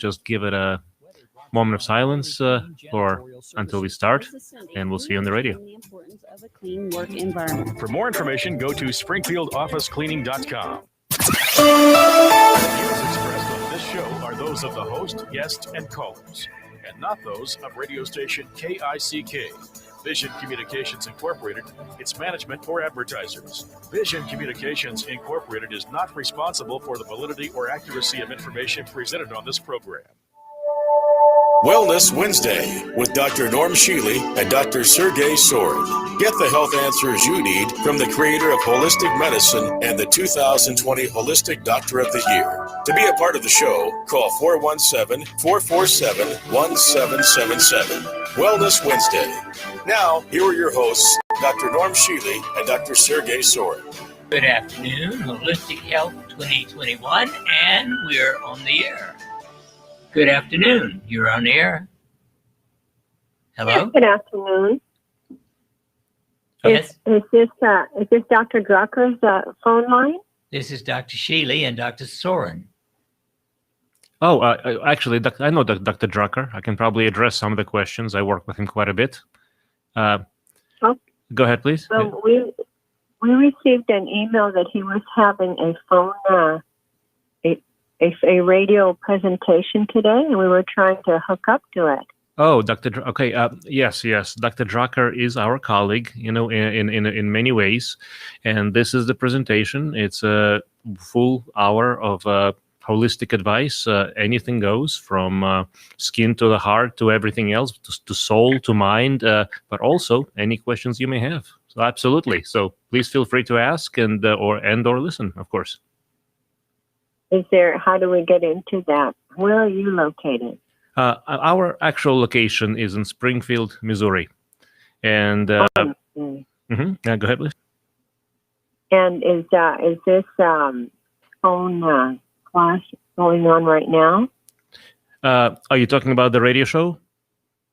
just give it a moment of silence or until we start, and we'll see you on the radio. The importance of a clean work environment. For more information, go to springfieldofficecleaning.com. The views expressed on this show are those of the host, guests, and callers, and not those of radio station KICK. Vision Communications Incorporated, its management, or advertisers. Vision Communications Incorporated is not responsible for the validity or accuracy of information presented on this program. Wellness Wednesday with Dr. Norm Shealy and Dr. Shealy-Sorin. Get the health answers you need from the creator of Holistic Medicine and the 2020 Holistic Doctor of the Year. To be a part of the show, call 417-447-1777. Wellness Wednesday. Now, here are your hosts, Dr. Norm Shealy and Dr. Shealy-Sorin. Good afternoon, Holistic Health 2021, and we're on the air. Good afternoon. You're on the air. Hello? Good afternoon. Okay. Is this Dr. Drucker's phone line? This is Dr. Shealy and Dr. Sorin. Oh, actually, I know Dr. Drucker. I can probably address some of the questions. I work with him quite a bit. Go ahead, please. Well, we received an email that he was having a phone a radio presentation today, and we were trying to hook up to it. Oh, okay. Yes. Dr. Drucker is our colleague, in many ways. And this is the presentation. It's a full hour of holistic advice. Anything goes from skin to the heart to everything else, to soul to mind, but also any questions you may have. So absolutely. So please feel free to ask and or listen, of course. How do we get into that? Where are you located? Our actual location is in Springfield, Missouri. And go ahead, please. And is this phone class going on right now? Are you talking about the radio show?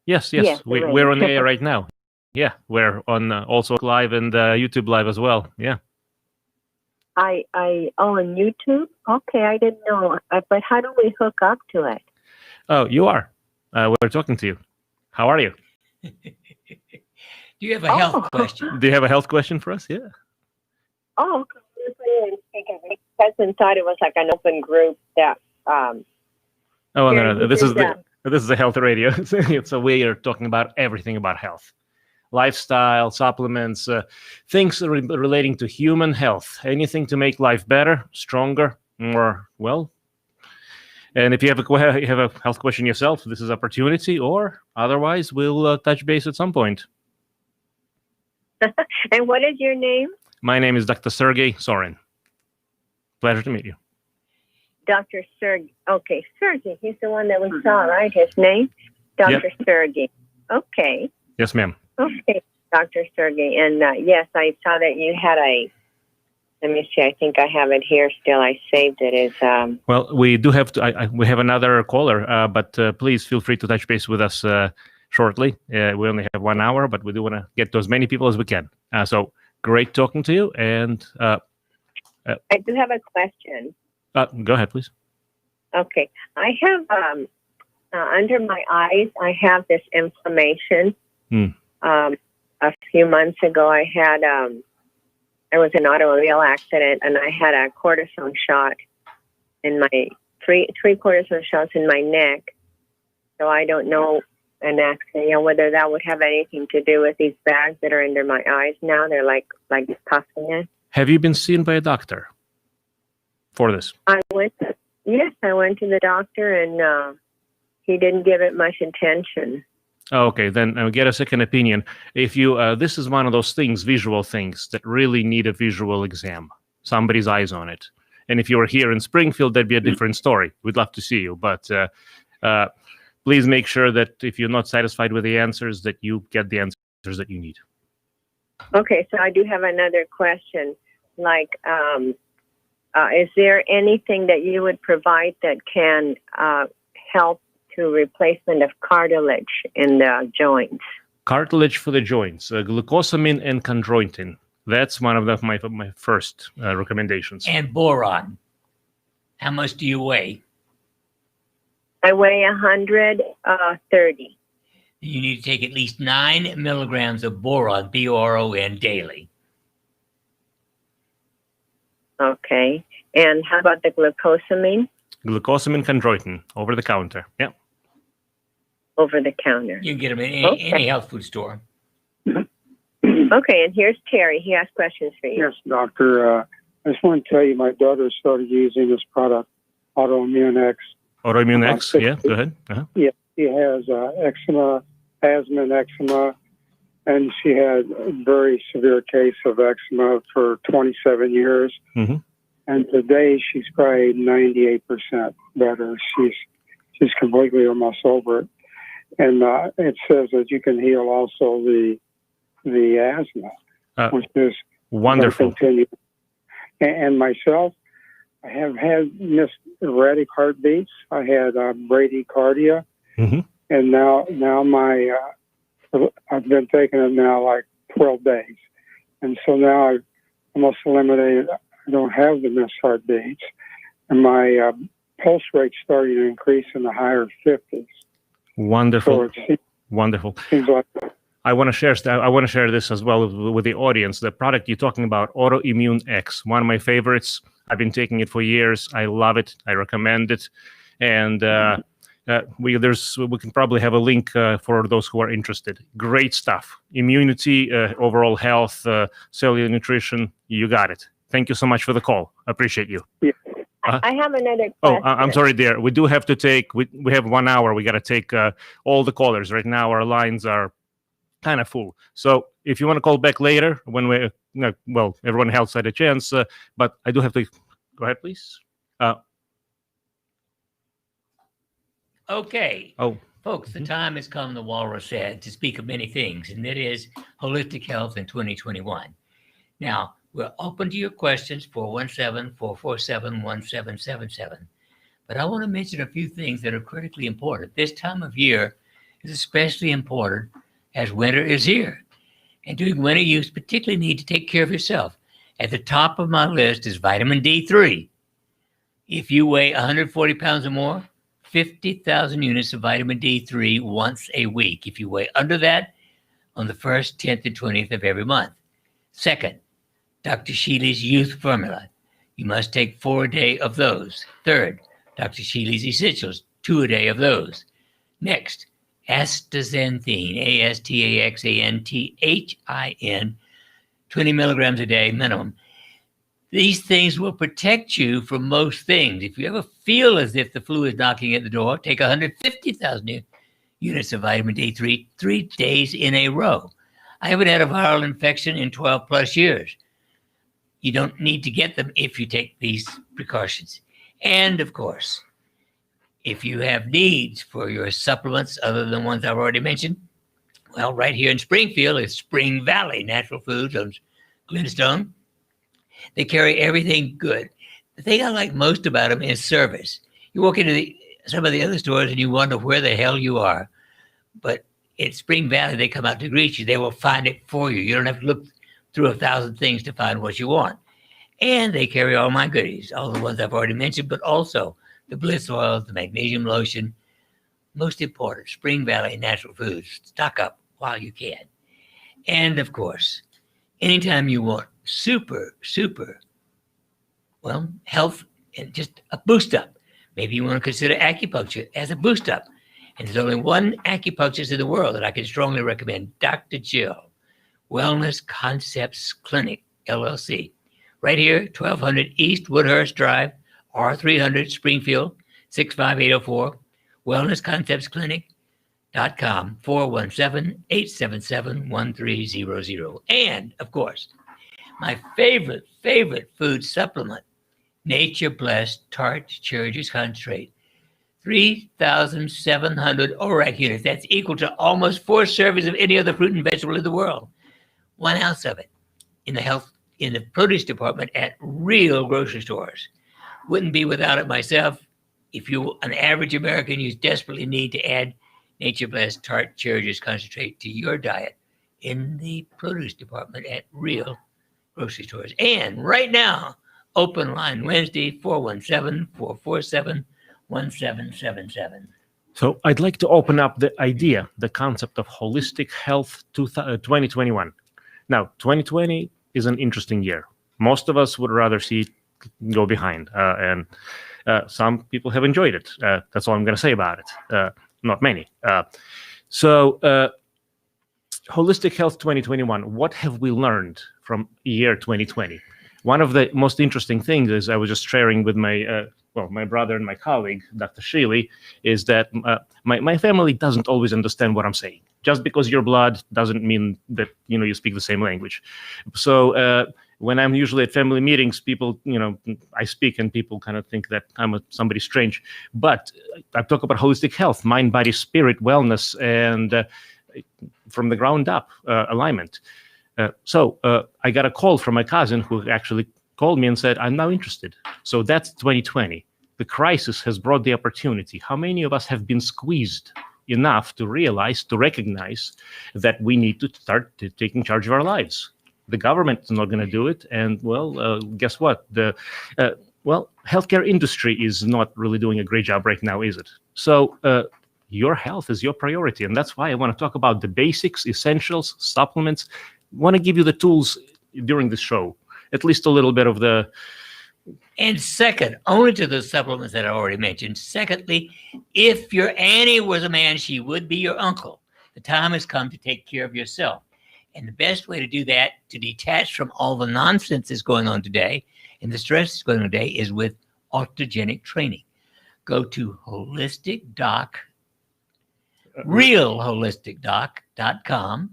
Yes. We're on the air right now. Yeah, we're on also live and YouTube live as well. Yeah. On YouTube? Okay, I didn't know. But how do we hook up to it? Oh, you are. We're talking to you. How are you? Do you have a health question? Do you have a health question for us? Yeah. Oh, my husband thought it was like an open group that. No. This is the health radio. So we are talking about everything about health. Lifestyle, supplements, things relating to human health, anything to make life better, stronger, more well. And if you have a health question yourself, this is opportunity, or otherwise we'll touch base at some point. And what is your name? My name is Dr. Shealy-Sorin. Pleasure to meet you. Dr. Sergey. Okay, Sergey. He's the one that we saw, right? His name? Dr. Sergey. Okay. Yes, ma'am. Okay, Dr. Sergey. And yes, I saw that you had let me see, I think I have it here still. I saved it as... Well, we do have we have another caller, but please feel free to touch base with us shortly. We only have 1 hour, but we do want to get to as many people as we can. So great talking to you. And I do have a question. Go ahead, please. Okay. I have, under my eyes, I have this inflammation. A few months ago, I had, I was in an automobile accident, and I had a cortisone shot in my, three cortisone shots in my neck. So I don't know whether that would have anything to do with these bags that are under my eyes now. They're like puffing it. Have you been seen by a doctor for this? I went to the doctor, and he didn't give it much attention. Okay, then get a second opinion. If you, this is one of those things, visual things, that really need a visual exam, somebody's eyes on it. And if you were here in Springfield, that'd be a different story. We'd love to see you, but please make sure that if you're not satisfied with the answers, that you get the answers that you need. Okay, so I do have another question. Like, is there anything that you would provide that can help to replacement of cartilage in the joints? Cartilage for the joints, glucosamine and chondroitin. That's one of my first recommendations. And boron. How much do you weigh? I weigh 130. You need to take at least 9 milligrams of boron, B-O-R-O-N, daily. Okay. And how about the glucosamine? Glucosamine chondroitin, over the counter. Yeah. Over the counter. You can get them in Okay. any health food store. Okay, and here's Terry. He has questions for you. Yes, doctor. I just want to tell you, my daughter started using this product, Autoimmune X. Autoimmune X, yeah, go ahead. Uh-huh. Yeah, she has eczema, asthma and eczema, and she had a very severe case of eczema for 27 years. Mm-hmm. And today she's probably 98% better. She's completely almost over it. And it says that you can heal also the asthma, which is wonderful. Continue. And myself, I have had erratic heartbeats. I had bradycardia, mm-hmm. and now my I've been taking it now like 12 days, and so now I've almost eliminated. I don't have the missed heartbeats, and my pulse rate's starting to increase in the higher 50s. Wonderful, so wonderful. Seems like I want to share this as well with the audience. The product you're talking about, Autoimmune X, one of my favorites. I've been taking it for years. I love it. I recommend it, and we can probably have a link for those who are interested. Great stuff. Immunity, overall health, cellular nutrition. You got it. Thank you so much for the call. Appreciate you. Yeah. I have another question. Oh, I'm sorry, dear. We do have to take. We have 1 hour. We got to take all the callers right now. Our lines are kind of full. So if you want to call back later when everyone else had a chance, but I do have to go ahead, please. Okay. Oh, folks, the time has come, the walrus said, to speak of many things, and that is holistic health in 2021. Now, we're open to your questions, 417-447-1777. But I want to mention a few things that are critically important. This time of year is especially important as winter is here. And during winter, you particularly need to take care of yourself. At the top of my list is vitamin D3. If you weigh 140 pounds or more, 50,000 units of vitamin D3 once a week. If you weigh under that, on the 1st, 10th, and 20th of every month. Second, Dr. Shealy's Youth Formula. You must take 4 a day of those. Third, Dr. Shealy's Essentials, 2 a day of those. Next, astaxanthin, Astaxanthin, 20 milligrams a day minimum. These things will protect you from most things. If you ever feel as if the flu is knocking at the door, take 150,000 units of vitamin D3 3 days in a row. I haven't had a viral infection in 12 plus years. You don't need to get them if you take these precautions. And of course, if you have needs for your supplements other than ones I've already mentioned, well, right here in Springfield is Spring Valley Natural Foods on Glynstone. They carry everything good. The thing I like most about them is service. You walk into some of the other stores and you wonder where the hell you are. But in Spring Valley, they come out to greet you. They will find it for you. You don't have to look through 1,000 things to find what you want. And they carry all my goodies, all the ones I've already mentioned, but also the Bliss oils, the magnesium lotion. Most important, Spring Valley Natural Foods. Stock up while you can. And of course, anytime you want super, health and just a boost up. Maybe you want to consider acupuncture as a boost up. And there's only one acupuncturist in the world that I can strongly recommend, Dr. Jill, Wellness Concepts Clinic, LLC. Right here, 1200 East Woodhurst Drive, R300 Springfield, 65804, wellnessconceptsclinic.com, 417-877-1300. And, of course, my favorite food supplement, Nature Blessed Tart Cherry Juice Concentrate. 3,700 ORAC units. That's equal to almost 4 servings of any other fruit and vegetable in the world. 1 ounce of it in the produce department at real grocery stores. Wouldn't be without it myself. If you're an average American, you desperately need to add Nature Blessed Tart Cherry Juice Concentrate to your diet in the produce department at real grocery stores. And right now, open line Wednesday, 417-447-1777. 1777. So I'd like to open up the concept of holistic health 2021. Now, 2020 is an interesting year. Most of us would rather see it go behind, and some people have enjoyed it. That's all I'm going to say about it. Not many. So, holistic health 2021. What have we learned from year 2020? One of the most interesting things is I was just sharing with my brother and my colleague, Dr. Shealy, is that my family doesn't always understand what I'm saying. Just because you're blood doesn't mean that you speak the same language. So when I'm usually at family meetings, people, I speak and people kind of think that I'm somebody strange. But I talk about holistic health, mind, body, spirit, wellness, and from the ground up alignment. So I got a call from my cousin who actually called me and said, I'm now interested. So that's 2020. The crisis has brought the opportunity. How many of us have been squeezed enough to recognize that we need to start taking charge of our lives? The government is not going to do it. And guess what? The healthcare industry is not really doing a great job right now, is it? So your health is your priority. And that's why I want to talk about the basics, essentials, supplements. I want to give you the tools during the show, at least a little bit of the. And second, only to the supplements that I already mentioned. Secondly, if your Annie was a man, she would be your uncle. The time has come to take care of yourself. And the best way to do that, to detach from all the nonsense that's going on today and the stress that's going on today, is with autogenic training. Go to realholisticdoc.com.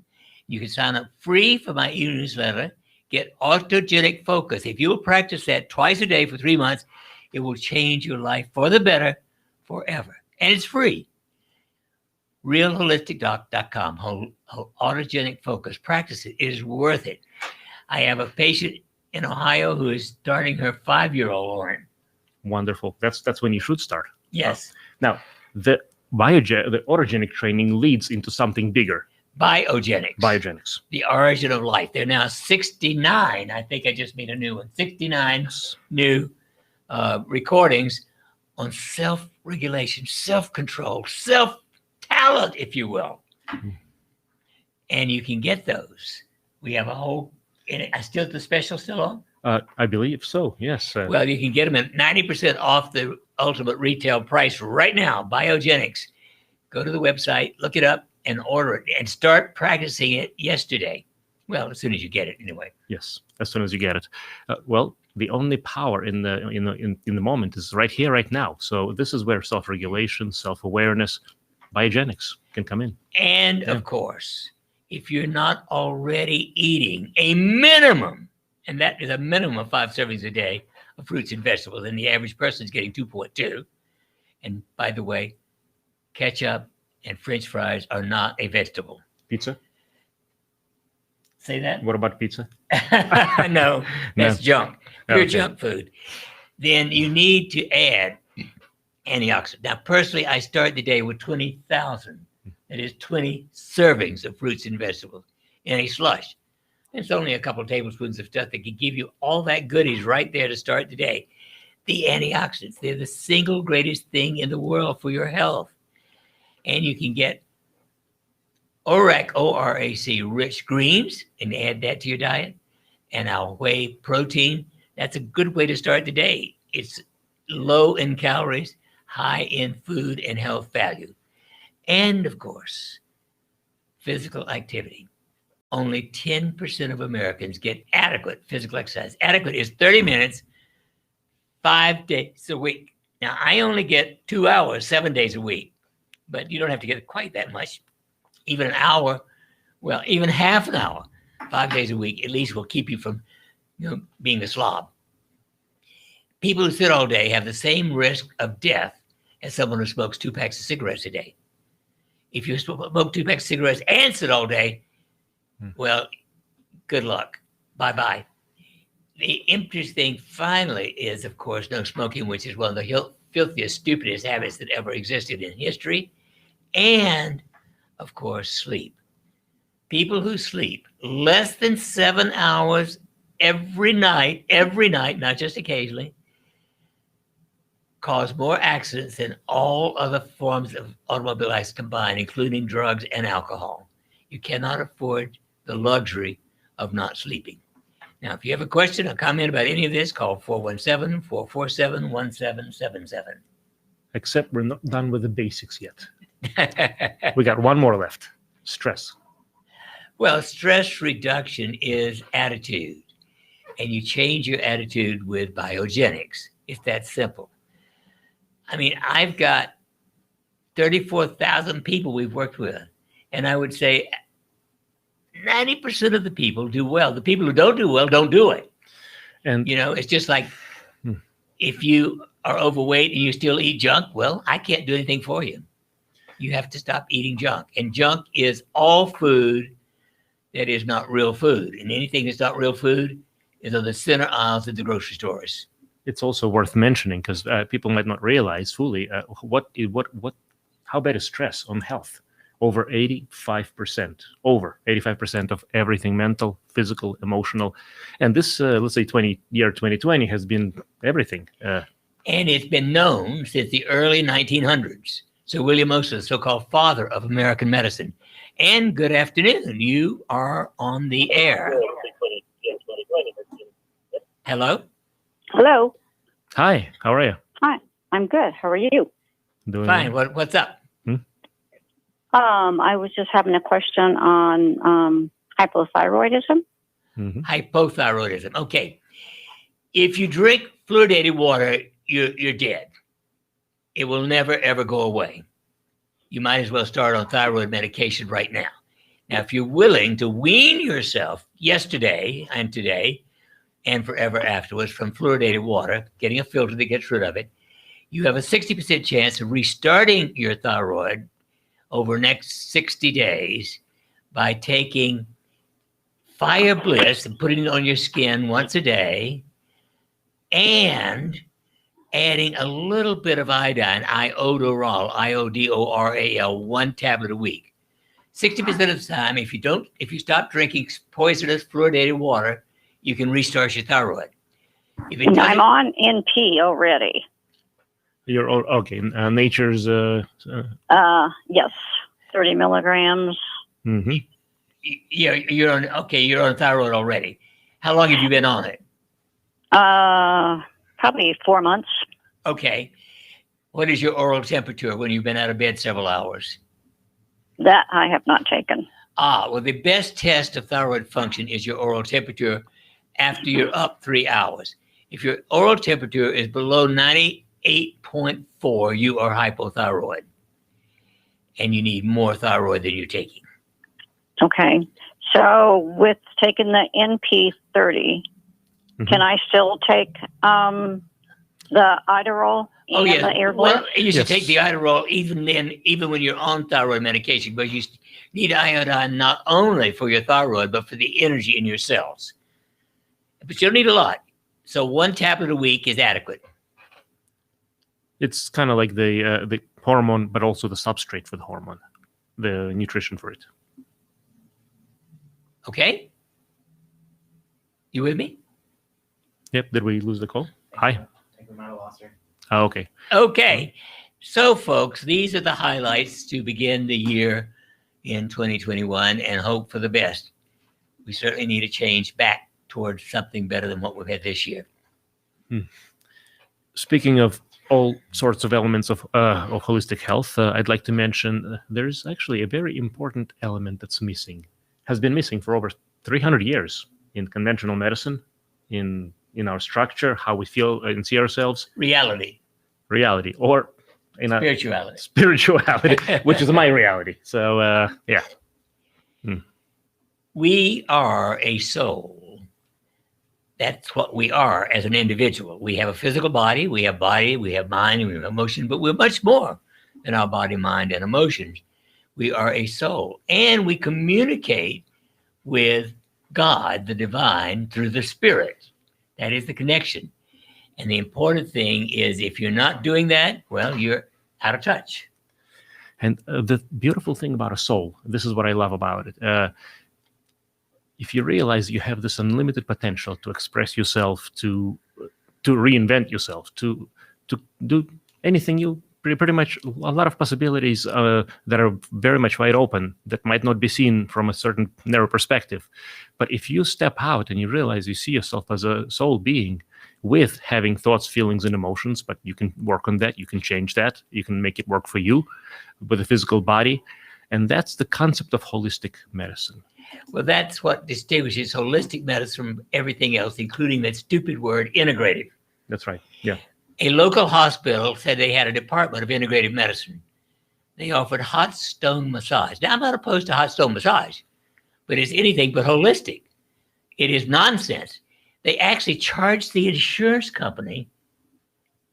You can sign up free for my e-newsletter. Get autogenic focus. If you will practice that twice a day for 3 months, it will change your life for the better forever. And it's free. realholisticdoc.com. Autogenic focus. Practice it. It is worth it. I have a patient in Ohio who is starting her 5-year-old, Lauren. Wonderful. That's when you should start. Yes. Now, the autogenic training leads into something bigger. Biogenics. The origin of life. There are now 69. I think I just made a new one. 69 new recordings on self-regulation, self-control, self-talent, if you will. Mm-hmm. And you can get those. We have a whole. The special still on? I believe so. Yes. Well, you can get them at 90% off the ultimate retail price right now. Biogenics. Go to the website, look it up, and order it, and start practicing it yesterday. Well, as soon as you get it, anyway. Yes, as soon as you get it. The only power in the moment is right here, right now. So this is where self-regulation, self-awareness, biogenics can come in. And of course, if you're not already eating a minimum, and that is a minimum of 5 servings a day of fruits and vegetables, and the average person is getting 2.2. And by the way, ketchup and French fries are not a vegetable. Pizza? Say that? What about pizza? No, that's junk. Pure Okay. Junk food. Then you need to add antioxidants. Now, personally, I start the day with 20,000. That is 20 servings of fruits and vegetables in a slush. It's only a couple of tablespoons of stuff that can give you all that goodies right there to start the day. The antioxidants, they're the single greatest thing in the world for your health. And you can get ORAC, O-R-A-C, rich greens, and add that to your diet. And our whey protein, that's a good way to start the day. It's low in calories, high in food and health value. And of course, physical activity. Only 10% of Americans get adequate physical exercise. Adequate is 30 minutes, 5 days a week. Now, I only get 2 hours, 7 days a week. But you don't have to get quite that much. Even an hour, well, even half an hour, 5 days a week, at least will keep you from being a slob. People who sit all day have the same risk of death as someone who smokes 2 packs of cigarettes a day. If you smoke 2 packs of cigarettes and sit all day, well, good luck. Bye-bye. The interesting thing finally is, of course, no smoking, which is one of the filthiest, stupidest habits that ever existed in history. And, of course, sleep. People who sleep less than 7 hours every night, not just occasionally, cause more accidents than all other forms of automobile accidents combined, including drugs and alcohol. You cannot afford the luxury of not sleeping. Now, if you have a question or comment about any of this, call 417-447-1777. Except we're not done with the basics yet. We got one more left. Stress. Well, stress reduction is attitude, and you change your attitude with biogenics. It's that simple. I mean, I've got 34,000 people we've worked with, and I would say 90% of the people do well. The people who don't do well don't do it. And It's just like if you are overweight and you still eat junk, well, I can't do anything for you. You have to stop eating junk. And junk is all food that is not real food. And anything that's not real food is on the center aisles at the grocery stores. it's also worth mentioning because people might not realize fully how bad is stress on health. Over 85% of everything mental, physical, emotional. And this, let's say 2020 has been everything. And it's been known since the early 1900s. Sir William Oster, the so-called father of American medicine. And good afternoon. You are on the air. Hello? Hello. Hi, how are you? Hi. I'm good. How are you? Doing Fine. What's up? I was just having a question on hypothyroidism. Mm-hmm. Hypothyroidism. Okay. If you drink fluoridated water, you're dead. It will never, ever go away. You might as well start on thyroid medication right now. Now, if you're willing to wean yourself yesterday and today and forever afterwards from fluoridated water, getting a filter that gets rid of it, you have a 60% chance of restarting your thyroid over the next 60 days by taking Fire Bliss and putting it on your skin once a day and adding a little bit of iodine, iodoral, IODORAL, 1 tablet a week. 60% of the time, if you stop drinking poisonous fluoridated water, you can restart your thyroid. If it I'm on NP already. You're okay. Nature's. Yes, 30 milligrams. Mm-hmm. You're on thyroid already. How long have you been on it? Probably 4 months. Okay. What is your oral temperature when you've been out of bed several hours? That I have not taken. Well, the best test of thyroid function is your oral temperature after you're up 3 hours. If your oral temperature is below 98.4, you are hypothyroid. And you need more thyroid than you're taking. Okay. So with taking the NP30, can I still take the Iderol and the Air Bliss? Well, you should take the Iderol even when you're on thyroid medication, but you need iodine not only for your thyroid, but for the energy in your cells. But you don't need a lot. So 1 tablet a week is adequate. It's kind of like the hormone, but also the substrate for the hormone, the nutrition for it. Okay? You with me? Yep. Did we lose the call? Hi. I think we might have lost her. Oh, okay. Okay. So, folks, these are the highlights to begin the year in 2021 and hope for the best. We certainly need a change back towards something better than what we've had this year. Speaking of all sorts of elements of holistic health, I'd like to mention there's actually a very important element that's missing, has been missing for over 300 years in conventional medicine, in our structure, how we feel and see ourselves. Reality, or in spirituality, which is my reality. So, yeah. We are a soul. That's what we are as an individual. We have a physical body, we have mind, and we have emotion, but we're much more than our body, mind, and emotions. We are a soul, and we communicate with God, the divine, through the spirit. That is the connection. And the important thing is if you're not doing that, well, you're out of touch. And the beautiful thing about a soul, this is what I love about it. If you realize you have this unlimited potential to express yourself, to reinvent yourself, to to do anything you pretty much a lot of possibilities that are very much wide open that might not be seen from a certain narrow perspective. But if you step out and you realize you see yourself as a soul being with having thoughts, feelings, and emotions, but you can work on that, you can change that, you can make it work for you with a physical body. And that's the concept of holistic medicine. Well, that's what distinguishes holistic medicine from everything else, including that stupid word, integrative. That's right. Yeah. A local hospital said they had a department of integrative medicine. They offered hot stone massage. Now, I'm not opposed to hot stone massage, but it's anything but holistic. It is nonsense. They actually charged the insurance company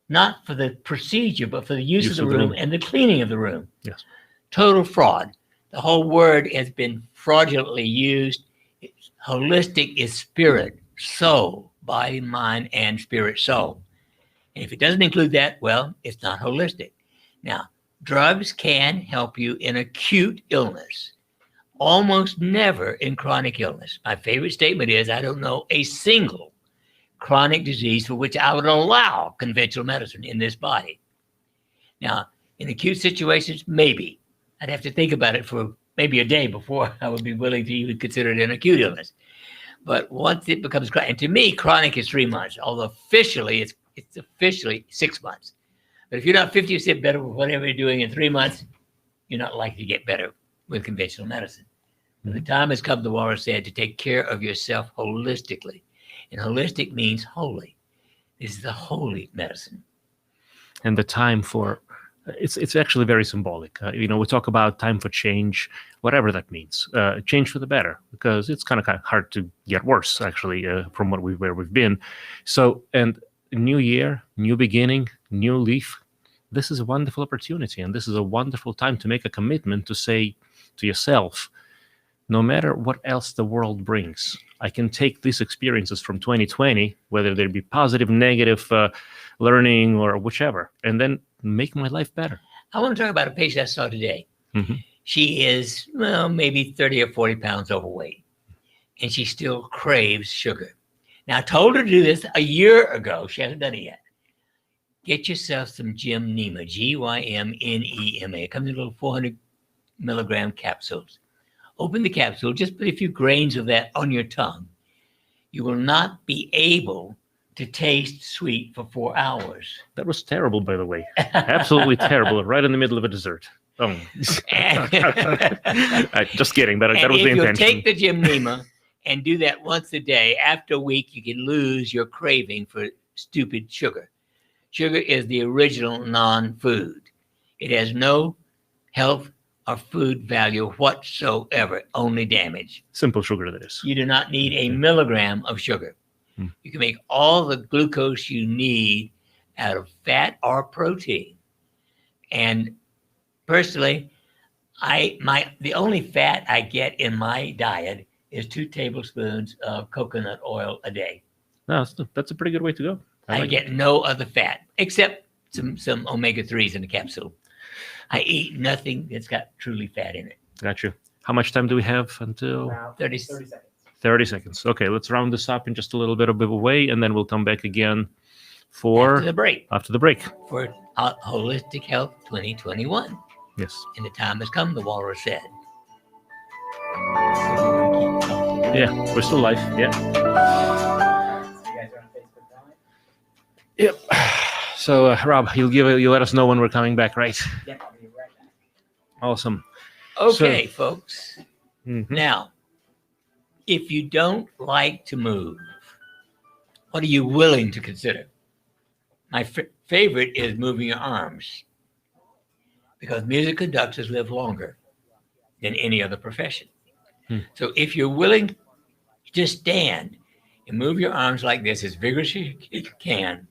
not for the procedure, but for the use of the room and the cleaning of the room. Yes. Total fraud. The whole word has been fraudulently used. Holistic is spirit, soul, body, mind, and spirit, soul. And if it doesn't include that, well, it's not holistic. Now, drugs can help you in acute illness, almost never in chronic illness. My favorite statement is, I don't know a single chronic disease for which I would allow conventional medicine in this body. Now, in acute situations, maybe. I'd have to think about it for maybe a day before I would be willing to even consider it an acute illness. But once it becomes chronic, and to me, chronic is 3 months, although officially it's officially 6 months. But if you're not 50% better with whatever you're doing in 3 months, you're not likely to get better with conventional medicine. But the time has come, the Walrus said, to take care of yourself holistically. And holistic means holy. This is a holy medicine. And the time for it's actually very symbolic. We talk about time for change, whatever that means. Change for the better, because it's kind of hard to get worse, actually, from where we've been. So, and new year, new beginning, new leaf. This is a wonderful opportunity, and this is a wonderful time to make a commitment to say to yourself, no matter what else the world brings, I can take these experiences from 2020, whether they be positive, negative, learning, or whichever, and then make my life better. I want to talk about a patient I saw today. Mm-hmm. She is, well, maybe 30 or 40 pounds overweight, and she still craves sugar. Now, I told her to do this a year ago. She hasn't done it yet. Get yourself some Gymnema, Gymnema. It comes in little 400 milligram capsules. Open the capsule, just put a few grains of that on your tongue. You will not be able to taste sweet for 4 hours. That was terrible, by the way. Absolutely terrible. Right in the middle of a dessert. Oh, just kidding. That was the intention. If you take the Gymnema and do that once a day, after a week, you can lose your craving for stupid sugar. Sugar is the original non-food. It has no health or food value whatsoever, only damage. Simple sugar, that is. You do not need a milligram of sugar. You can make all the glucose you need out of fat or protein. And personally, the only fat I get in my diet is 2 tablespoons of coconut oil a day. No, that's a pretty good way to go. I get no other fat except some omega-3s in the capsule. I eat nothing that's got truly fat in it. Got you. How much time do we have until? About 30 seconds. 30 seconds. Okay, let's round this up in just a little bit of a way, and then we'll come back again After the break. For Holistic Health 2021. Yes. And the time has come, the Walrus said. Yeah, we're still live. Yeah. Yep. So, Rob, you let us know when we're coming back, right? Yeah, I'll be right back. Awesome. Okay, folks. Mm-hmm. Now, if you don't like to move, what are you willing to consider? My favorite is moving your arms, because music conductors live longer than any other profession. So if you're willing to just stand and move your arms like this as vigorously as you can,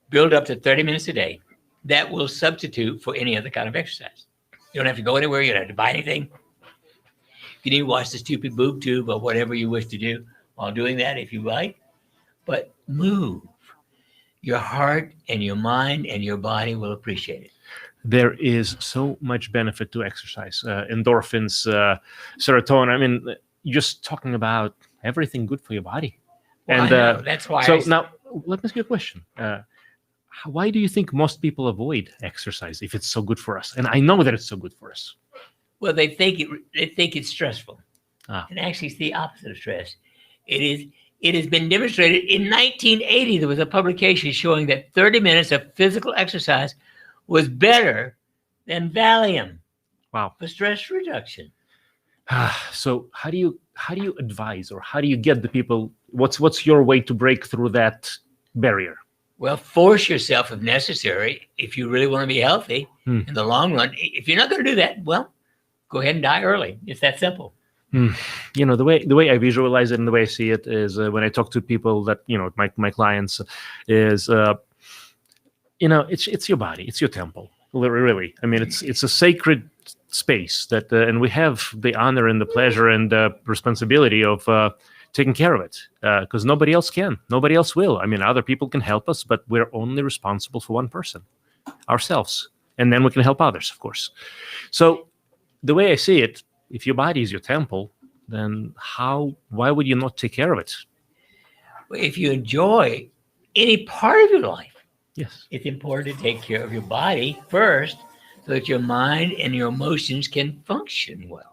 build up to 30 minutes a day, that will substitute for any other kind of exercise. You don't have to go anywhere. You don't have to buy anything. You need to watch the stupid boob tube or whatever you wish to do while doing that if you like. But move. Your heart and your mind and your body will appreciate it. There is so much benefit to exercise. Endorphins, serotonin. I mean, just talking about everything good for your body. Well, and I know. That's why. So now, let me ask you a question. why do you think most people avoid exercise if it's so good for us? And I know that it's so good for us. Well, they think it's stressful. Ah. And actually, it's the opposite of stress. It has been demonstrated in 1980. There was a publication showing that 30 minutes of physical exercise was better than Valium. Wow. For stress reduction. So how do you advise, or how do you get the people? What's your way to break through that barrier? Well, force yourself if necessary. If you really want to be healthy in the long run, if you're not going to do that, well, go ahead and die early. It's that simple. You know, the way I visualize it and the way I see it is when I talk to people that, you know, my clients, is you know, it's your body, it's your temple, really. I mean, it's a sacred space that, and we have the honor and the pleasure and the responsibility of taking care of it, because nobody else can, nobody else will. I mean, other people can help us, but we're only responsible for one person, ourselves, and then we can help others, of course. So the way I see it, if your body is your temple, then why would you not take care of it? Well, if you enjoy any part of your life, yes, it's important to take care of your body first so that your mind and your emotions can function well.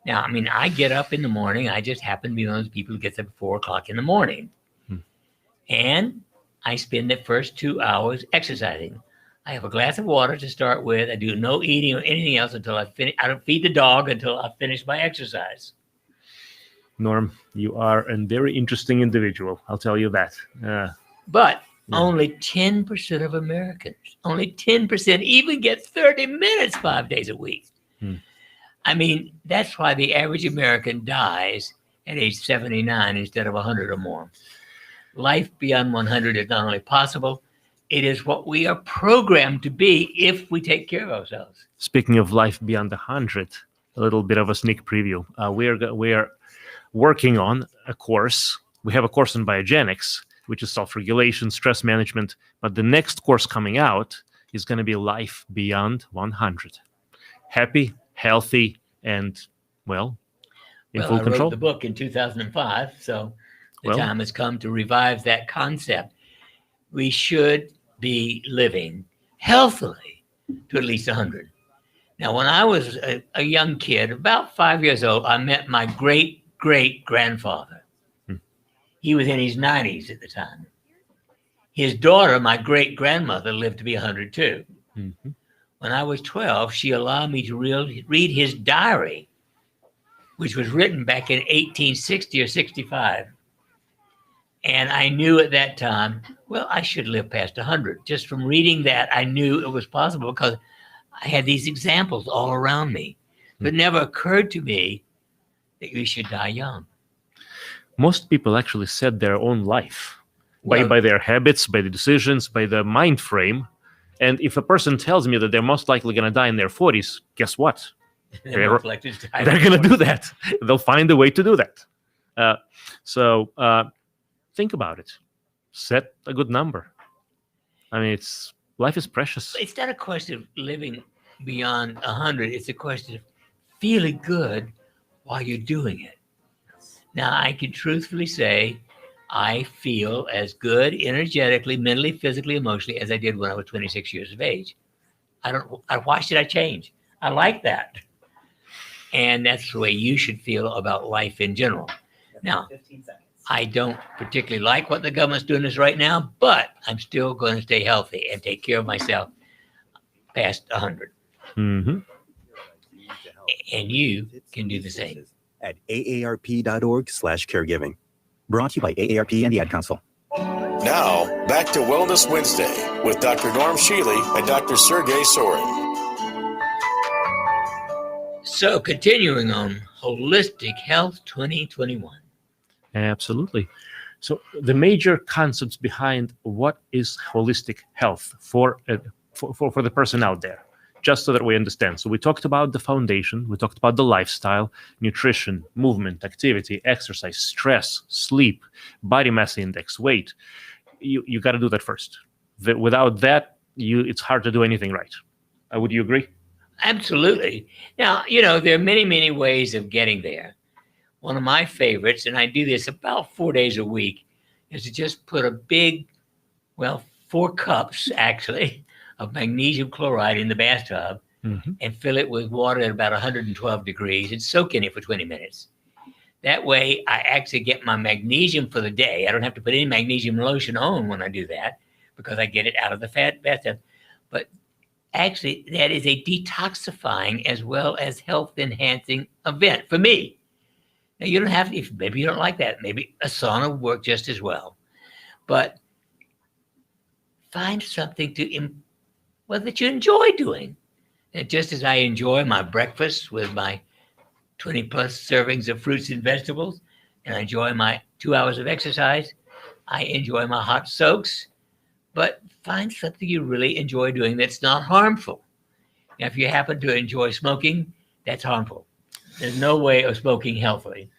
Now, I mean, I get up in the morning. I just happen to be one of those people who gets up at 4 o'clock in the morning. And I spend the first 2 hours exercising. I have a glass of water to start with. I do no eating or anything else until I finish. I don't feed the dog until I finish my exercise. Norm, you are a very interesting individual. I'll tell you that. But only 10% of Americans, only 10% even get 30 minutes 5 days a week. I mean, that's why the average American dies at age 79 instead of 100 or more. Life beyond 100 is not only possible, it is what we are programmed to be if we take care of ourselves. Speaking of life beyond 100, a little bit of a sneak preview. We are working on a course. We have a course on biogenics, which is self-regulation, stress management. But the next course coming out is going to be life beyond 100. Happy, healthy, and, well, in full control. I wrote the book in 2005, so the time has come to revive that concept. We should be living healthily to at least 100. Now, when I was a young kid, about 5 years old, I met my great-great-grandfather. He was in his 90s at the time. His daughter, my great-grandmother, lived to be 100 too. When I was 12, she allowed me to read his diary, which was written back in 1860 or 65. And I knew at that time, well, I should live past 100. Just from reading that, I knew it was possible because I had these examples all around me. But it never occurred to me that you should die young. Most people actually set their own life by their habits, by the decisions, by the mind frame. And if a person tells me that they're most likely going to die in their 40s, guess what? They're going to do that. They'll find a way to do that. So think about it. Set a good number. I mean, life is precious. It's not a question of living beyond 100. It's a question of feeling good while you're doing it. Now, I can truthfully say I feel as good energetically, mentally, physically, emotionally as I did when I was 26 years of age. Why should I change? I like that. And that's the way you should feel about life in general. Now, I don't particularly like what the government's doing this right now, but I'm still going to stay healthy and take care of myself past 100. And you can do the same. At aarp.org/caregiving. Brought to you by AARP and the Ad Council. Now, back to Wellness Wednesday with Dr. Norm Shealy and Dr. Shealy-Sorin. So, continuing on Holistic Health 2021. Absolutely. So, the major concepts behind what is holistic health for the person out there, just so that we understand. So we talked about the foundation, we talked about the lifestyle, nutrition, movement, activity, exercise, stress, sleep, body mass index, weight. You got to do that first. Without that, it's hard to do anything right. Would you agree? Absolutely. Now, there are many, many ways of getting there. One of my favorites, and I do this about 4 days a week, is to just put a big, 4 cups, actually, of magnesium chloride in the bathtub and fill it with water at about 112 degrees and soak in it for 20 minutes. That way, I actually get my magnesium for the day. I don't have to put any magnesium lotion on when I do that because I get it out of the bathtub. But actually, that is a detoxifying as well as health-enhancing event for me. Now, you don't have to, if maybe you don't like that, maybe a sauna would work just as well. But find something that you enjoy doing. And just as I enjoy my breakfast with my 20 plus servings of fruits and vegetables, and I enjoy my 2 hours of exercise, I enjoy my hot soaks, but find something you really enjoy doing that's not harmful. Now, if you happen to enjoy smoking, that's harmful. There's no way of smoking healthily.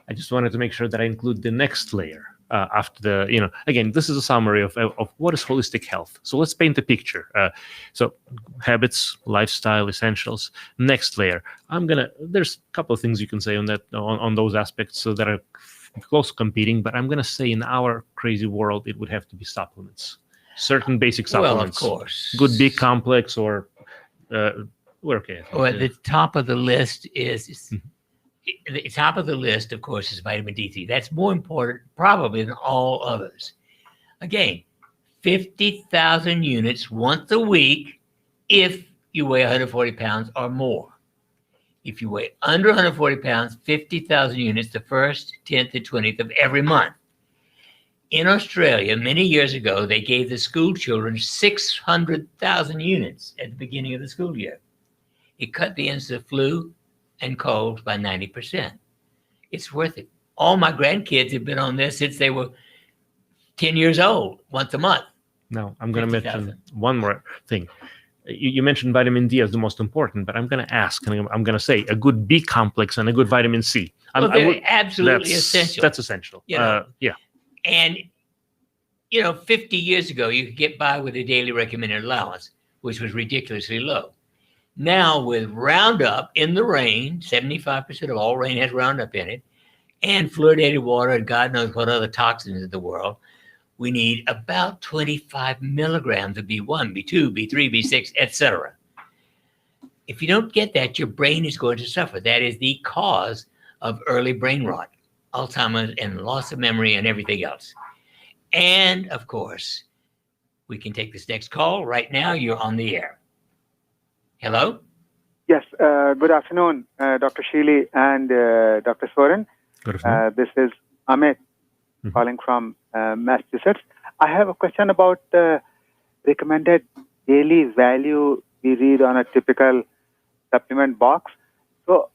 I just wanted to make sure that I include the next layer after the, again, this is a summary of what is holistic health. So let's paint a picture. So habits, lifestyle, essentials. Next layer, there's a couple of things you can say on that, on those aspects so that are close competing, but I'm going to say in our crazy world, it would have to be supplements. Certain basic supplements. Well, of course. Good B complex or, we're okay. Well, the top of the list is... The top of the list, of course, is vitamin D3. That's more important probably than all others. Again, 50,000 units once a week if you weigh 140 pounds or more. If you weigh under 140 pounds, 50,000 units the 1st, 10th, and 20th of every month. In Australia, many years ago, they gave the school children 600,000 units at the beginning of the school year. It cut the incidence of flu and colds by 90%. It's worth it. All my grandkids have been on this since they were 10 years old, once a month. Now, I'm going to mention one more thing. You mentioned vitamin D as the most important, but I'm going to ask, and I'm going to say a good B complex and a good vitamin C. They're absolutely essential. That's essential. Yeah. And, 50 years ago, you could get by with a daily recommended allowance, which was ridiculously low. Now, with Roundup in the rain, 75% of all rain has Roundup in it, and fluoridated water and God knows what other toxins in the world, we need about 25 milligrams of B1, B2, B3, B6, etc. If you don't get that, your brain is going to suffer. That is the cause of early brain rot, Alzheimer's, and loss of memory and everything else. And, of course, we can take this next call. Right now, you're on the air. Hello? Yes, good afternoon, Dr. Shealy and Dr. Sorin. Good afternoon. This is Amit calling from Massachusetts. I have a question about the recommended daily value we read on a typical supplement box or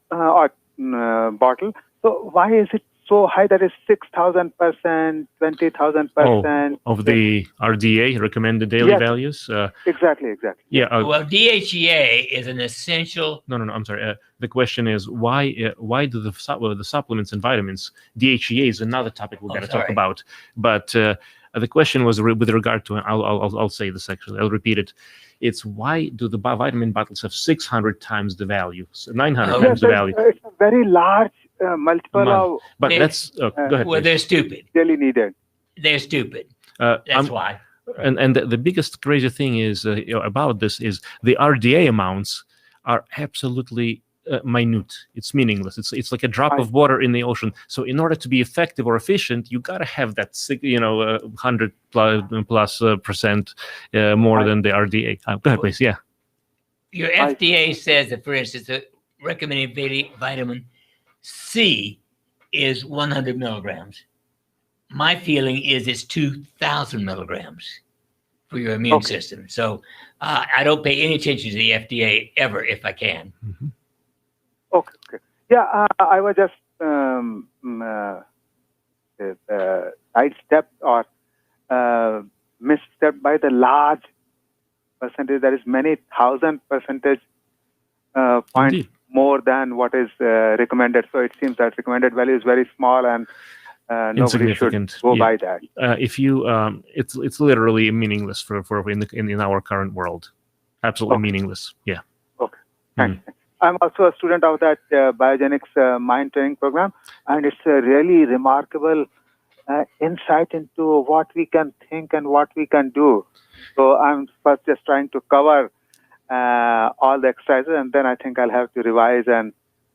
bottle. So why is it so high that is 6,000%, 20,000%? Of the RDA, recommended daily values? Exactly. Yeah. Well, DHEA is an essential... No, I'm sorry. The question is, why do the supplements and vitamins, DHEA is another topic we're going to talk about, but the question was with regard to, I'll say this actually, I'll repeat it. It's why do the vitamin bottles have 600 times the value, 900 times the value? It's a very large multiple of... But that's... go ahead. Well, they're stupid. Really needed. They're stupid. That's why. And the biggest crazy thing is about this is the RDA amounts are absolutely minute. It's meaningless. It's like a drop of water in the ocean. So in order to be effective or efficient, you got to have that 100 plus percent more than the RDA. Go ahead, please. Yeah. Your FDA says that, for instance, the recommended vitamin C is 100 milligrams. My feeling is it's 2,000 milligrams for your immune system. So I don't pay any attention to the FDA ever if I can. Mm-hmm. Okay. Yeah, I was just sidestepped or misstepped by the large percentage. There is many thousand percentage points Indeed. more than what is recommended. So it seems that recommended value is very small and nobody should go by that. If you, it's literally meaningless for in our current world. Absolutely meaningless. Yeah. Okay. Thanks. I'm also a student of that biogenics mind training program, and it's a really remarkable insight into what we can think and what we can do. So I'm first just trying to cover all the exercises, and then I think I'll have to revise and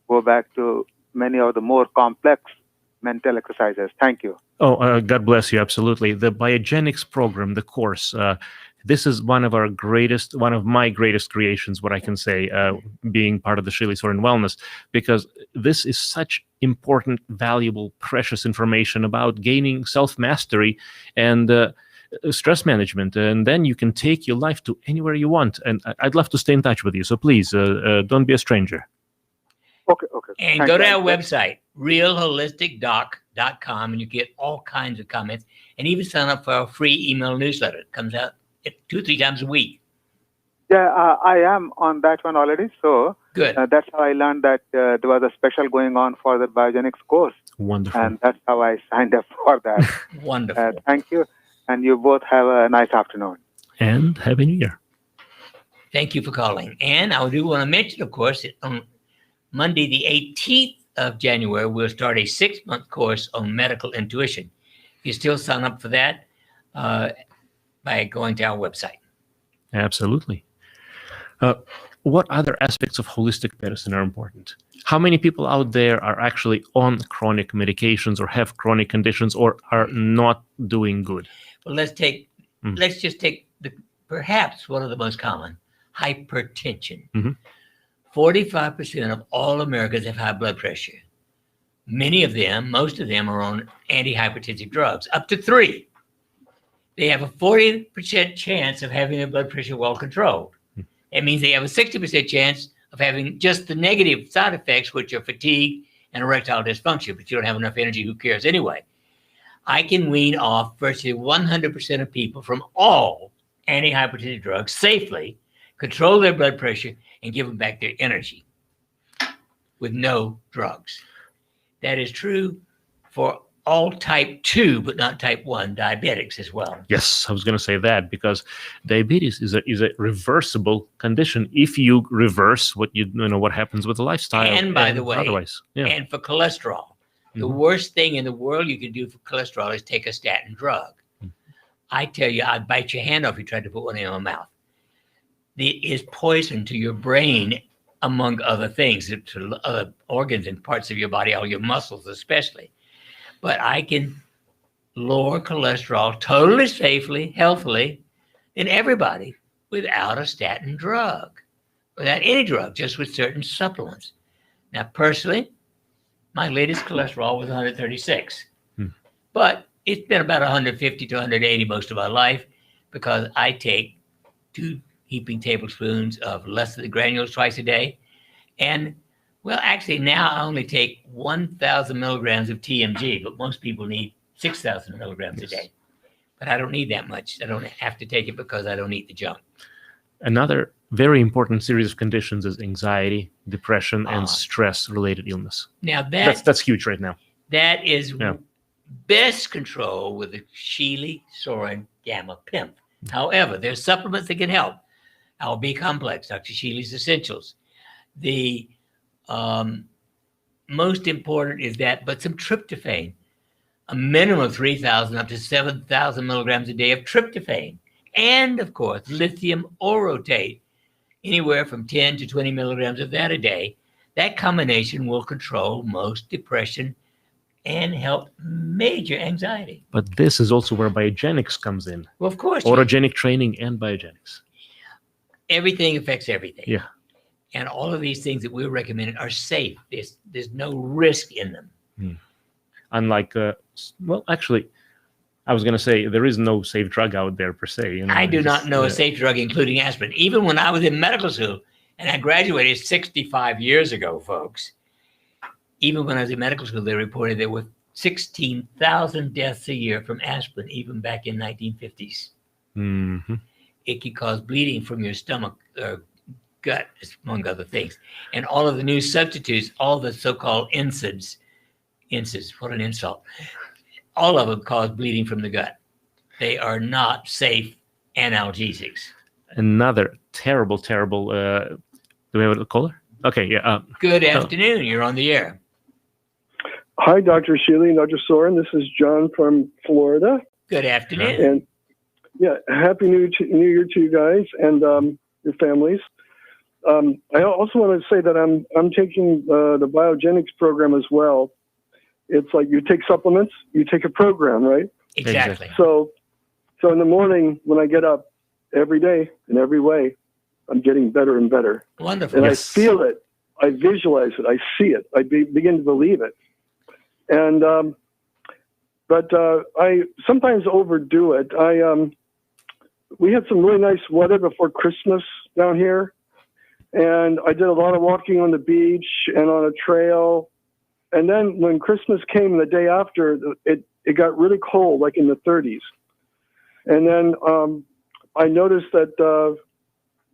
go back to many of the more complex mental exercises. Thank you. God bless you. Absolutely. The Biogenics program, the course, this is one of my greatest creations, what I can say, being part of the Shealy-Sorin Wellness, because this is such important, valuable, precious information about gaining self-mastery and stress management. And then you can take your life to anywhere you want. And I'd love to stay in touch with you. So please, don't be a stranger. Okay. And Thank go you. to our website, realholisticdoc.com, and you get all kinds of comments, and even sign up for our free email newsletter. It comes out 2-3 times a week. Yeah, I am on that one already. So good. That's how I learned that there was a special going on for the Biogenics course. Wonderful. And that's how I signed up for that. Wonderful. Thank you. And you both have a nice afternoon. And Happy New Year. Thank you for calling. And I do want to mention, of course, on Monday, the 18th of January, we'll start a 6-month course on medical intuition. You still sign up for that by going to our website. Absolutely. What other aspects of holistic medicine are important? How many people out there are actually on chronic medications or have chronic conditions or are not doing good? Well, let's just take perhaps one of the most common, hypertension. 45% of all Americans have high blood pressure. Most of them are on antihypertensive drugs, up to 3. They have a 40% chance of having their blood pressure well controlled. It means they have a 60% chance of having just the negative side effects, which are fatigue and erectile dysfunction, but you don't have enough energy, who cares anyway? I can wean off virtually 100% of people from all antihypertensive drugs safely, control their blood pressure, and give them back their energy with no drugs. That is true for all type 2, but not type 1 diabetics as well. Yes, I was going to say that, because diabetes is a reversible condition if you reverse what what happens with the lifestyle. And by the way, otherwise, and for cholesterol, the worst thing in the world you can do for cholesterol is take a statin drug. I tell you, I'd bite your hand off if you tried to put one in my mouth. It is poison to your brain, among other things, to other organs and parts of your body, all your muscles especially. But I can lower cholesterol totally safely, healthily in everybody without a statin drug, without any drug, just with certain supplements. Now, personally, my latest cholesterol was 136, but it's been about 150 to 180 most of my life, because I take 2 heaping tablespoons of less than the granules twice a day. And well, actually now I only take 1,000 milligrams of TMG, but most people need 6,000 milligrams a day. But I don't need that much. I don't have to take it because I don't eat the junk. Another very important series of conditions is anxiety, depression, and stress-related illness. Now that's huge right now. That is best controlled with the Shealy-Sorin Gamma Pimp. However, there's supplements that can help. Our B complex, Dr. Shealy's Essentials. The most important is that, but some tryptophan, a minimum of 3,000 up to 7,000 milligrams a day of tryptophan. And of course, lithium orotate, anywhere from 10 to 20 milligrams of that a day. That combination will control most depression and help major anxiety. But this is also where biogenics comes in. Well, of course. Autogenic training and biogenics. Everything affects everything. Yeah. And all of these things that we're recommending are safe. There's no risk in them. Unlike, actually, I was going to say there is no safe drug out there per se. I do not know a safe drug, including aspirin. Even when I was in medical school, and I graduated 65 years ago, folks, even when I was in medical school, they reported there were 16,000 deaths a year from aspirin, even back in 1950s. It can cause bleeding from your stomach or gut, among other things. And all of the new substitutes, all the so-called NSAIDs, what an insult, all of them cause bleeding from the gut. They are not safe analgesics. Another terrible, do we have a caller? Okay, yeah. Good afternoon. You're on the air. Hi, Dr. Shealy and Dr. Sorin. This is John from Florida. Good afternoon. And yeah, happy New Year to you guys and your families. I also want to say that I'm taking the biogenics program as well. It's like you take supplements, you take a program, right? Exactly. So in the morning when I get up, every day in every way, I'm getting better and better. Wonderful. And I feel it. I visualize it. I see it. I begin to believe it. And but I sometimes overdo it. We had some really nice weather before Christmas down here, and I did a lot of walking on the beach and on a trail. And then when Christmas came, the day after, it got really cold, like in the 30s. And then I noticed that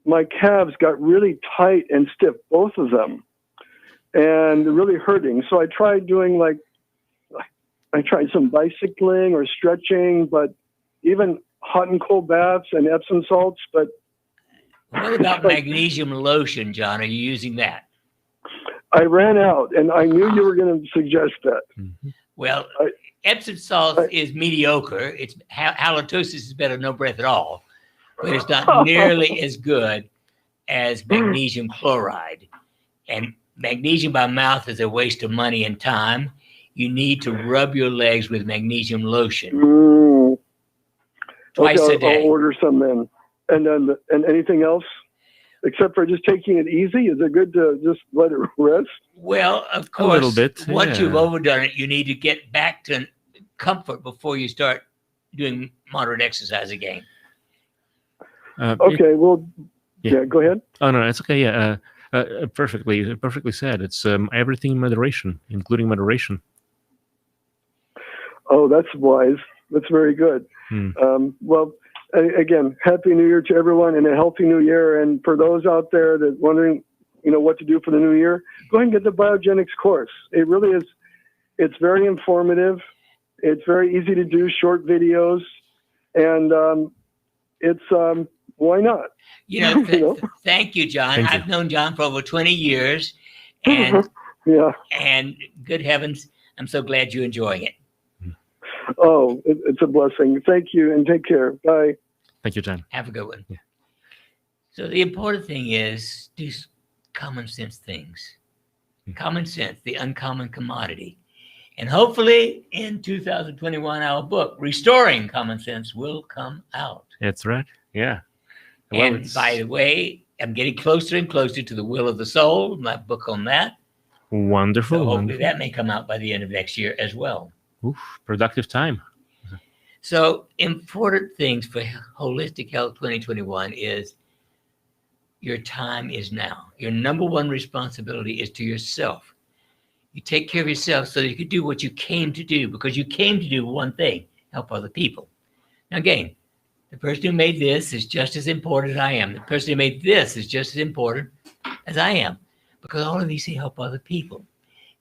my calves got really tight and stiff, both of them, and really hurting. So I tried doing some bicycling or stretching, but even hot and cold baths and Epsom salts. But what about magnesium lotion, John? Are you using that? I ran out, and I knew you were going to suggest that. Well, Epsom salt is mediocre. It's halitosis is better, no breath at all, but it's not nearly as good as magnesium chloride. And magnesium by mouth is a waste of money and time. You need to rub your legs with magnesium lotion twice a day. I'll order some then. And anything else? Except for just taking it easy? Is it good to just let it rest? Well, of course, a little bit. Once you've overdone it, you need to get back to comfort before you start doing moderate exercise again. Okay, well, yeah, go ahead. Oh, no, it's okay. Yeah, perfectly said. It's everything in moderation, including moderation. Oh, that's wise. That's very good. Well, again, Happy New Year to everyone and a healthy New Year. And for those out there that wondering, what to do for the new year, go ahead and get the biogenics course. It really is. It's very informative. It's very easy to do, short videos, and it's why not? Thank you, John. Thank you. I've known John for over 20 years, and and good heavens, I'm so glad you're enjoying it. Oh, it's a blessing. Thank you, and take care. Bye. Thank you, John. Have a good one. Yeah. So the important thing is do common sense things. Common sense, the uncommon commodity. And hopefully in 2021, our book, Restoring Common Sense, will come out. That's right. Yeah. Well, And by the way, I'm getting closer and closer to The Will of the Soul, my book on that. Wonderful. So hopefully that may come out by the end of next year as well. Oof, productive time. So important things for Holistic Health 2021 is your time is now. Your number one responsibility is to yourself. You take care of yourself so that you can do what you came to do, because you came to do one thing, help other people. Now, again, the person who made this is just as important as I am. The person who made this is just as important as I am, because all of these help other people.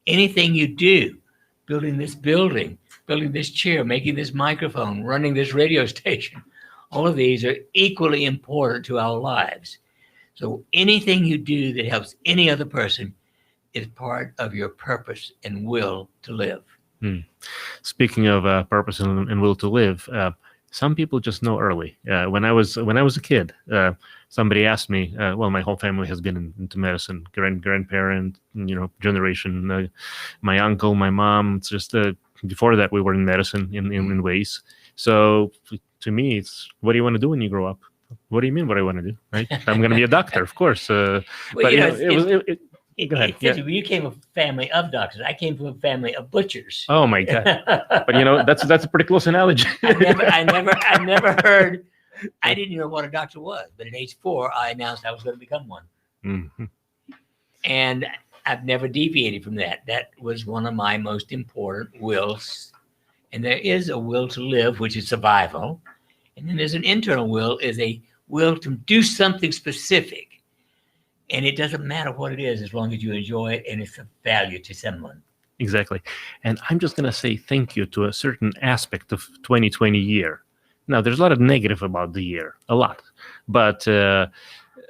Anything you do, building this building, building this chair, making this microphone, running this radio station, all of these are equally important to our lives. So anything you do that helps any other person is part of your purpose and will to live. Speaking of purpose and will to live, some people just know early. When I was a kid, somebody asked me. Well, my whole family has been into medicine. Grandparent, generation. My uncle, my mom. It's just before that we were in medicine in ways. So to me, it's what do you want to do when you grow up? What do you mean? What I want to do? Right? I'm going to be a doctor, of course. But go ahead. Yeah. You came from a family of doctors. I came from a family of butchers. Oh my God! But that's a pretty close analogy. I never heard. I didn't know what a doctor was, but at age 4, I announced I was going to become one. Mm-hmm. And I've never deviated from that. That was one of my most important wills. And there is a will to live, which is survival. And then there's an internal will, is a will to do something specific. And it doesn't matter what it is as long as you enjoy it and it's of value to someone. Exactly. And I'm just going to say thank you to a certain aspect of 2020 year. Now, there's a lot of negative about the year, a lot. But the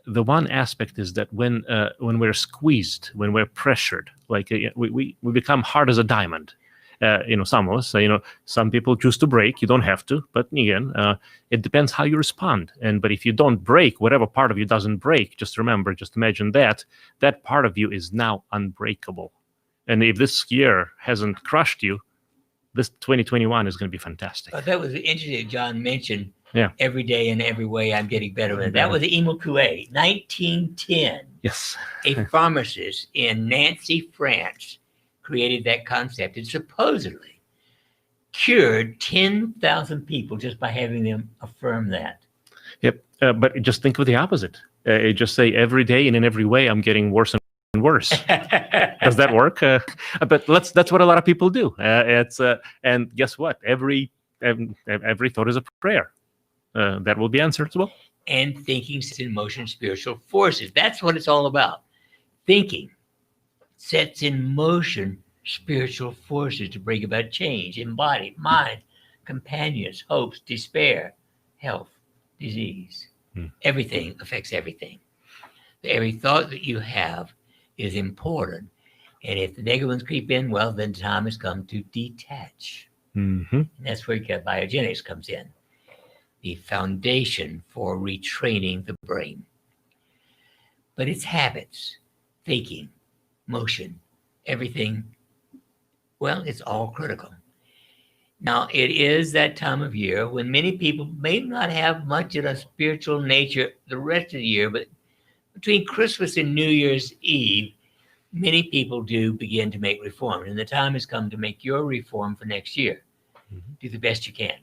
one aspect is that when we're squeezed, when we're pressured, like we become hard as a diamond. Some of us, some people choose to break. You don't have to, but again, it depends how you respond. But if you don't break, whatever part of you doesn't break, just imagine that part of you is now unbreakable. And if this year hasn't crushed you, this 2021 is going to be fantastic. That was interesting. John mentioned every day in every way I'm getting better. That was Emile Coué, 1910. Yes. A pharmacist in Nancy, France, created that concept. It supposedly cured 10,000 people just by having them affirm that. Yep. But just think of the opposite. Just say every day and in every way I'm getting worse and worse. Does that work? But that's what a lot of people do. And guess what? Every thought is a prayer. That will be answered as well. And thinking sets in motion spiritual forces. That's what it's all about. Thinking sets in motion spiritual forces to bring about change in body, mind, companions, hopes, despair, health, disease. Everything affects everything. Every thought that you have is important. And if the negative ones creep in, well, then time has come to detach. And that's where biogenics comes in. The foundation for retraining the brain. But it's habits, thinking, motion, everything, well, it's all critical. Now, it is that time of year when many people may not have much of a spiritual nature the rest of the year, but between Christmas and New Year's Eve, many people do begin to make reform. And the time has come to make your reform for next year. Do the best you can.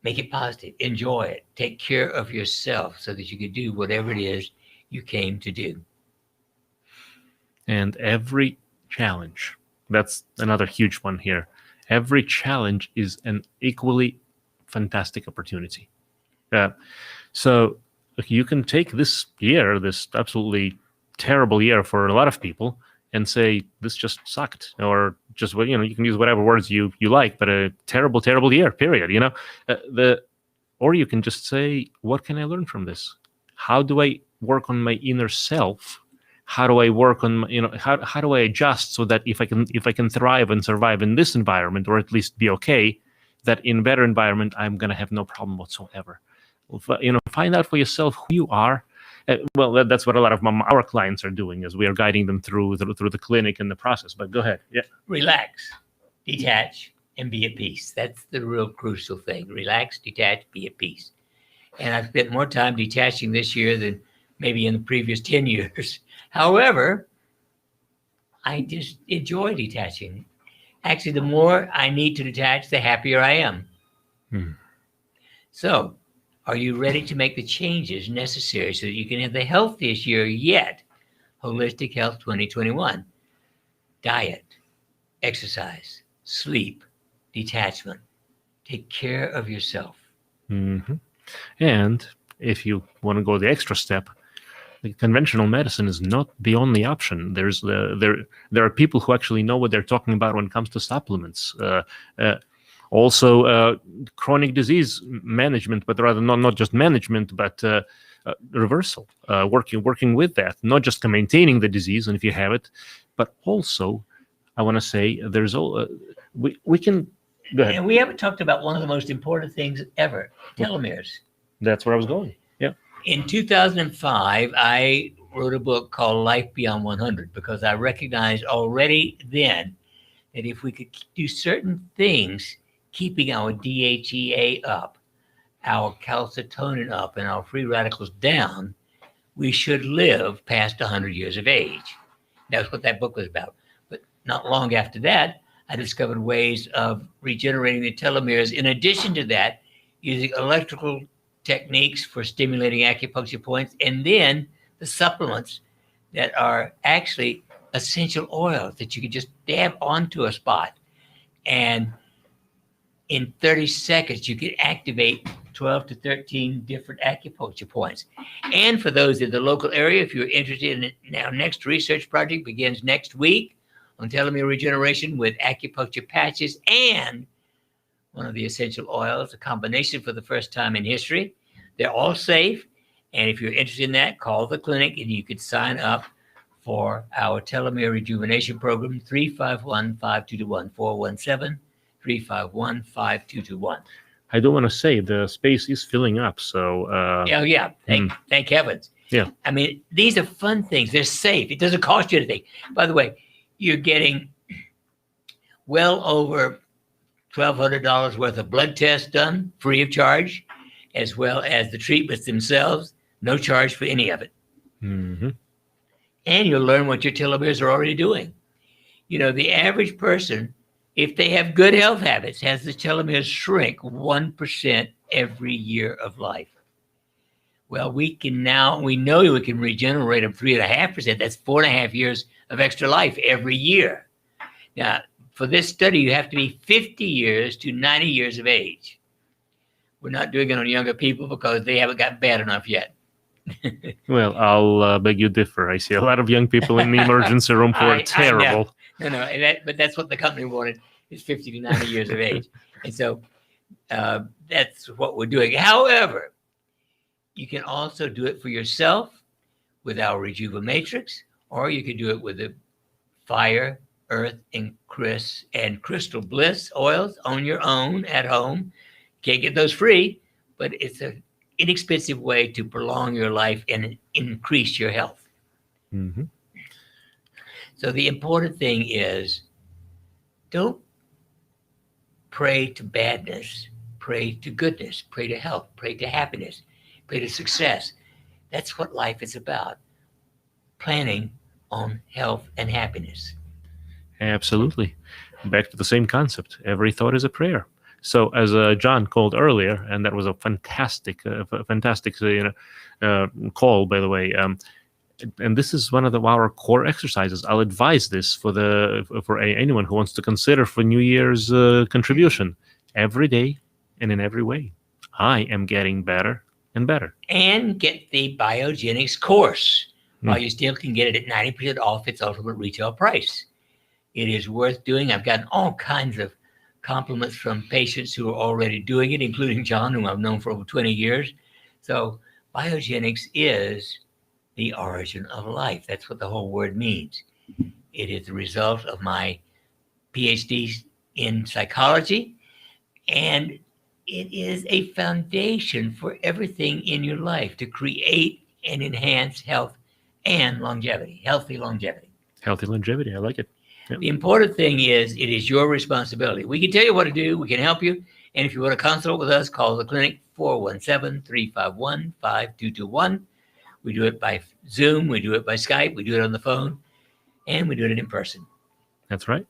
Make it positive. Enjoy it. Take care of yourself so that you can do whatever it is you came to do. And every challenge, that's another huge one here. Every challenge is an equally fantastic opportunity. So you can take this year, this absolutely terrible year for a lot of people, and say this just sucked, or just you can use whatever words you like, but a terrible, terrible year. Period. Or you can just say, what can I learn from this? How do I work on my inner self? How do I work on how do I adjust so that if I can thrive and survive in this environment, or at least be okay, that in better environment I'm gonna have no problem whatsoever. Find out for yourself who you are. Well, that's what a lot of our clients are doing, is we are guiding them through the clinic and the process. But go ahead. Yeah. Relax, detach, and be at peace. That's the real crucial thing. Relax, detach, be at peace. And I've spent more time detaching this year than maybe in the previous 10 years. However, I just enjoy detaching. Actually, the more I need to detach, the happier I am. So, are you ready to make the changes necessary so that you can have the healthiest year yet? Holistic Health 2021. Diet, exercise, sleep, detachment. Take care of yourself. And if you want to go the extra step, the conventional medicine is not the only option. There are people who actually know what they're talking about when it comes to supplements. Also, chronic disease management, but rather not just management, but reversal. Working with that, not just maintaining the disease, and if you have it, but also, I want to say, there's we can. Go ahead. And we haven't talked about one of the most important things ever: telomeres. That's where I was going. Yeah. In 2005, I wrote a book called Life Beyond 100 because I recognized already then that if we could do certain things, keeping our DHEA up, our calcitonin up, and our free radicals down, we should live past 100 years of age. That's what that book was about. But not long after that, I discovered ways of regenerating the telomeres. In addition to that, using electrical techniques for stimulating acupuncture points, and then the supplements that are actually essential oils that you can just dab onto a spot. And in 30 seconds, you can activate 12 to 13 different acupuncture points. And for those in the local area, if you're interested in it, our next research project begins next week on telomere regeneration with acupuncture patches and one of the essential oils, a combination for the first time in history. They're all safe. And if you're interested in that, call the clinic and you could sign up for our telomere rejuvenation program, 351-5221, 417-351-5221. I do want to say the space is filling up. So, thank heavens. Yeah. I mean, these are fun things. They're safe. It doesn't cost you anything. By the way, you're getting well over $1,200 worth of blood tests done free of charge, as well as the treatments themselves, no charge for any of it. Mm-hmm. And you'll learn what your telomeres are already doing. You know, the average person, if they have good health habits, has the telomeres shrink 1% every year of life. Well, we know we can regenerate them 3.5%. That's 4.5 years of extra life every year. Now, for this study, you have to be 50 years to 90 years of age. We're not doing it on younger people because they haven't got bad enough yet. Well, I'll beg you differ. I see a lot of young people in the emergency room who are terrible. No, but that's what the company wanted, is 50 to 90 years of age. And so that's what we're doing. However, you can also do it for yourself with our Rejuva-Matrix, or you can do it with the Fire, Earth, and Crystal Bliss oils on your own at home. Can't get those free, but it's an inexpensive way to prolong your life and increase your health. Mm-hmm. So the important thing is, don't pray to badness, pray to goodness, pray to health, pray to happiness, pray to success. That's what life is about. Planning on health and happiness. Absolutely. Back to the same concept. Every thought is a prayer. So, as John called earlier, and that was a fantastic call, by the way. And this is one of our core exercises. I'll advise this for anyone who wants to consider for New Year's contribution. Every day and in every way, I am getting better and better. And get the Biogenics course while you still can get it at 90% off its ultimate retail price. It is worth doing. I've gotten all kinds of compliments from patients who are already doing it, including John, whom I've known for over 20 years. So Biogenics is the origin of life. That's what the whole word means. It is the result of my PhD in psychology, and it is a foundation for everything in your life to create and enhance health and longevity, healthy longevity. Healthy longevity, I like it. Yep. The important thing is it is your responsibility. We can tell you what to do. We can help you. And if you want to consult with us, call the clinic, 417-351-5221. We do it by Zoom. We do it by Skype. We do it on the phone. And we do it in person. That's right.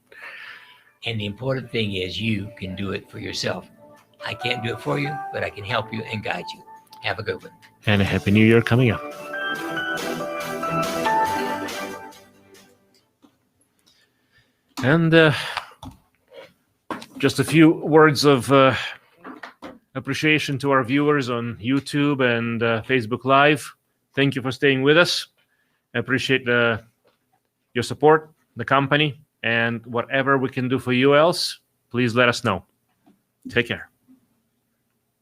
And the important thing is you can do it for yourself. I can't do it for you, but I can help you and guide you. Have a good one. And a Happy New Year coming up. And just a few words of appreciation to our viewers on YouTube and Facebook Live. Thank you for staying with us. I appreciate your support, the company, and whatever we can do for you else, please let us know. Take care.